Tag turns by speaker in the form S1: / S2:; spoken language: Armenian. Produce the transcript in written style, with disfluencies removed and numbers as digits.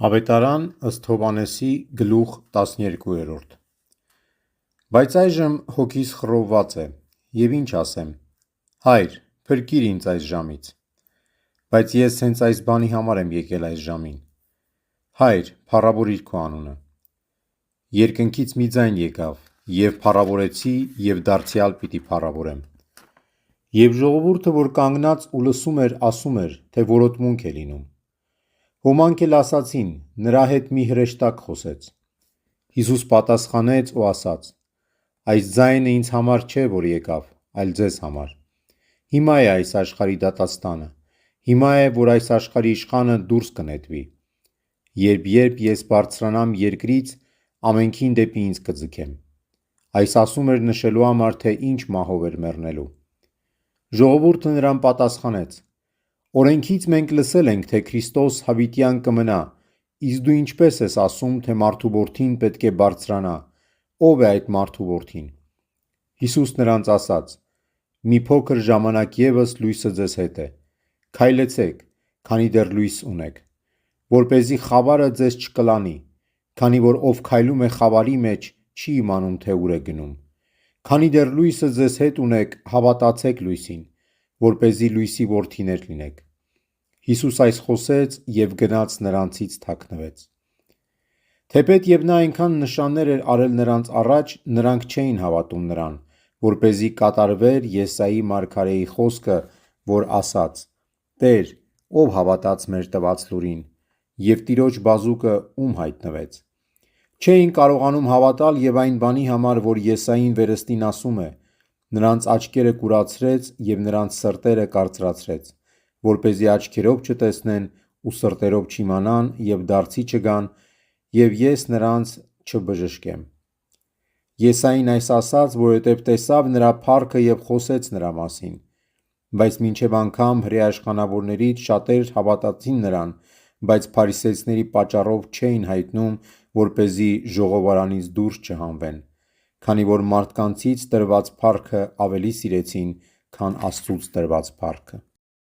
S1: Ավետարան ըստ Հովհաննեսի գլուխ 12: Բայց այժմ հոգիս խռովված է, և ինչ ասեմ. Հայր, փրկիր ինձ այս ժամից: Բայց ես հենց այս բանի համար եմ եկել այս ժամին: Հայր, փառավորիր քո անունը: Երկնքից մի ձայն եկավ, և փառավորեցի և դարձյալ պիտի փառավորեմ: Եվ ժողովուրդը, որ կանգնած ու լսում էր, ասում էր, թե որոտմունք է լինում: Ոմանք էլ ասացին. նրա հետ մի հրեշտակ խոսեց: Հիսուս պատասխանեց ու ասաց. այս ձայնը ինձ համար չէ, որ եկավ, այլ ձեզ համար: Հիմա է այս աշխարհի դատաստանը: Հիմա է, որ այս աշխարհի իշխանը դուրս կնետվի: Երբ ես բարձրանամ երկրից, ամենքին դեպի ինձ կձգեմ: Այս ասում էր նշելու համար, թե ինչ մահով էր մեռնելու: Ժողովուրդը նրան պատասխանեց. օրենքից մենք լսել ենք, թե Քրիստոս հավիտյան կմնա, իսկ դու ինչպե՞ս ես ասում, թե մարդու որդին պետք է բարձրանա: Ո՞վ է այդ մարդու որդին: Հիսուս նրանց ասաց. մի փոքր ժամանակ ևս լույսը ձեզ հետ է: Քայլեցեք, քանի դեռ լույս ունեք, որպեսզի խավարը ձեզ չկլանի, քանի որ ով քայլում է խավարի մեջ, չի իմանում, թե ուր է գնում: Քանի դեռ լույսը ձեզ հետ ունեք, հավատացեք լույսին, որպեսզի լույսի որդիներ լինեք: Հիսուս այս խոսեց և գնաց նրանցից թաքնվեց: Թեպետ և նա այնքան նշաններ էր արել նրանց առաջ, նրանք չէին հավատում նրան, որպեսզի կատարվեր Եսայի մարգարեի խոսքը, որ ասաց. «Տեր, ո՞վ հավատաց մեր տված լուրին, և Տիրոջ բազուկը ո՞ւմ հայտնվեց»: Չէին կարողանում հավատալ և այն բանի համար, որ Եսային վերստին ասում է. նրանց աչքերը կուրացրեց և նրանց սրտերը կարծրացրեց, որպեսզի աչքերով չտեսնեն ու սրտերով չիմանան և դարձի չգան և ես նրանց չբժշկեմ: Եսային այս ասաց, որովհետև տեսավ նրա փառքը և խոսեց նրա մասին: Բայց մինչև անգամ հրեաիշխանավորներից շատեր հավատացին նրան, բայց փարիսեցիների պատճառով չէին հայտնում, որպեսզի ժողովարանից դուրս չհանվեն, քանի որ մարդկանցից տրված փառքը ավելի սիրեցին, քան Աստծուց տրված փառքը: